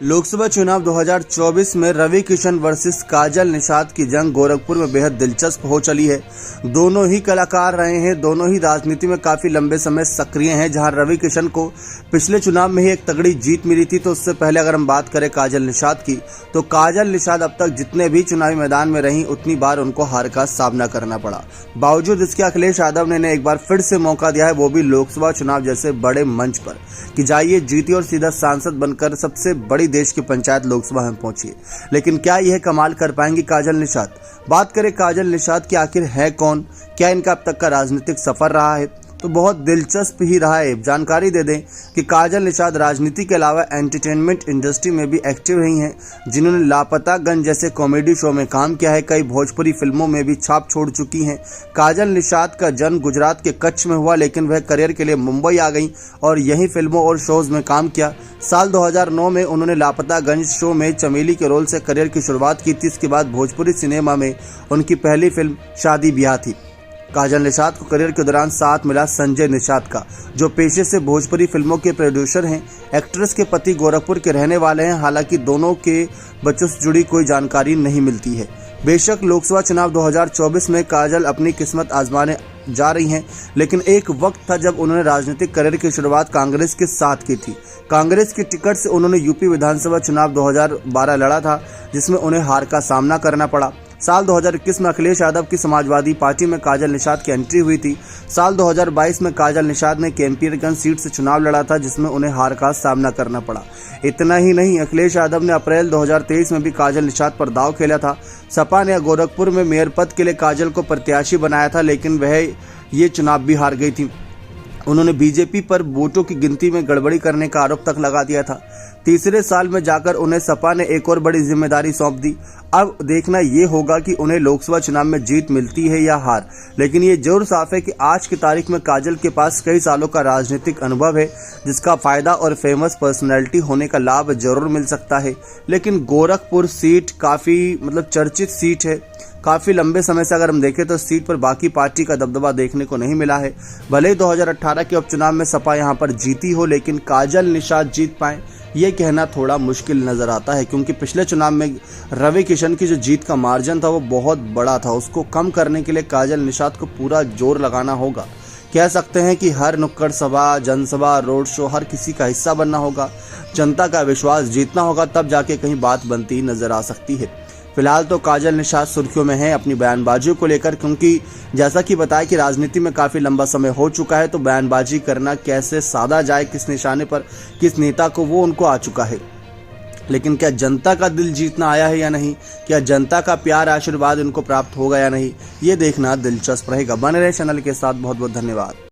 लोकसभा चुनाव 2024 में रवि किशन वर्सेस काजल निषाद की जंग गोरखपुर में बेहद दिलचस्प हो चली है। दोनों ही कलाकार रहे हैं, दोनों ही राजनीति में काफी लंबे समय सक्रिय हैं। जहां रवि किशन को पिछले चुनाव में ही एक तगड़ी जीत मिली थी, तो उससे पहले अगर हम बात करें काजल निषाद की, तो काजल निषाद अब तक जितने भी चुनावी मैदान में रहीं उतनी बार उनको हार का सामना करना पड़ा। बावजूद इसके अखिलेश यादव ने इन्हें एक बार फिर से मौका दिया है, वो भी लोकसभा चुनाव जैसे बड़े मंच पर, कि जाइए जीतिए और सीधा सांसद बनकर सबसे बड़ी देश की पंचायत लोकसभा में पहुंची। लेकिन क्या यह कमाल कर पाएंगी काजल निषाद? बात करें काजल निषाद की, आखिर है कौन, क्या इनका अब तक का राजनीतिक सफर रहा है, तो बहुत दिलचस्प ही रहा है। जानकारी दे दें कि काजल निषाद राजनीति के अलावा एंटरटेनमेंट इंडस्ट्री में भी एक्टिव रही हैं, जिन्होंने लापतागंज जैसे कॉमेडी शो में काम किया है। कई भोजपुरी फिल्मों में भी छाप छोड़ चुकी हैं। काजल निषाद का जन्म गुजरात के कच्छ में हुआ, लेकिन वह करियर के लिए मुंबई आ गई और यहीं फिल्मों और शोज में काम किया। साल 2009 में उन्होंने लापतागंज शो में चमेली के रोल से करियर की शुरुआत की थी। इसके बाद भोजपुरी सिनेमा में उनकी पहली फिल्म शादी ब्याह थी। काजल निषाद को करियर के दौरान साथ मिला संजय निषाद का, जो पेशे से भोजपुरी फिल्मों के प्रोड्यूसर हैं। एक्ट्रेस के पति गोरखपुर के रहने वाले हैं। हालांकि दोनों के बच्चों से जुड़ी कोई जानकारी नहीं मिलती है। बेशक लोकसभा चुनाव 2024 में काजल अपनी किस्मत आजमाने जा रही हैं, लेकिन एक वक्त था जब उन्होंने राजनीतिक करियर की शुरुआत कांग्रेस के साथ की थी। कांग्रेस की टिकट से उन्होंने यूपी विधानसभा चुनाव 2012 लड़ा था, जिसमें उन्हें हार का सामना करना पड़ा। साल 2021 में अखिलेश यादव की समाजवादी पार्टी में काजल निषाद की एंट्री हुई थी। साल 2022 में काजल निषाद ने केम्पियरगंज सीट से चुनाव लड़ा था, जिसमें उन्हें हार का सामना करना पड़ा। इतना ही नहीं, अखिलेश यादव ने अप्रैल 2023 में भी काजल निषाद पर दांव खेला था। सपा ने गोरखपुर में मेयर पद के लिए काजल को प्रत्याशी बनाया था, लेकिन वह ये चुनाव भी हार गई थी। उन्होंने बीजेपी पर वोटों की गिनती में गड़बड़ी करने का आरोप तक लगा दिया था। तीसरे साल में जाकर उन्हें सपा ने एक और बड़ी जिम्मेदारी सौंप दी। अब देखना ये होगा कि उन्हें लोकसभा चुनाव में जीत मिलती है या हार। लेकिन ये जरूर साफ है कि आज की तारीख में काजल के पास कई सालों का राजनीतिक अनुभव है, जिसका फायदा और फेमस पर्सनैलिटी होने का लाभ जरूर मिल सकता है। लेकिन गोरखपुर सीट काफी चर्चित सीट है। काफी लंबे समय से अगर हम देखें तो सीट पर बाकी पार्टी का दबदबा देखने को नहीं मिला है। भले ही 2018 के उपचुनाव में सपा यहां पर जीती हो, लेकिन काजल निषाद जीत पाए ये कहना थोड़ा मुश्किल नजर आता है, क्योंकि पिछले चुनाव में रवि किशन की जो जीत का मार्जिन था वो बहुत बड़ा था। उसको कम करने के लिए काजल निषाद को पूरा जोर लगाना होगा। कह सकते हैं कि हर नुक्कड़ सभा, जनसभा, रोड शो, हर किसी का हिस्सा बनना होगा, जनता का विश्वास जीतना होगा, तब जाके कहीं बात बनती नजर आ सकती है। फिलहाल तो काजल निषाद सुर्खियों में है अपनी बयानबाजी को लेकर, क्योंकि जैसा कि बताया कि राजनीति में काफी लंबा समय हो चुका है, तो बयानबाजी करना कैसे साधा जाए, किस निशाने पर किस नेता को, वो उनको आ चुका है। लेकिन क्या जनता का दिल जीतना आया है या नहीं, क्या जनता का प्यार आशीर्वाद इनको प्राप्त होगा या नहीं, ये देखना दिलचस्प रहेगा। बने रहे चैनल के साथ। बहुत बहुत धन्यवाद।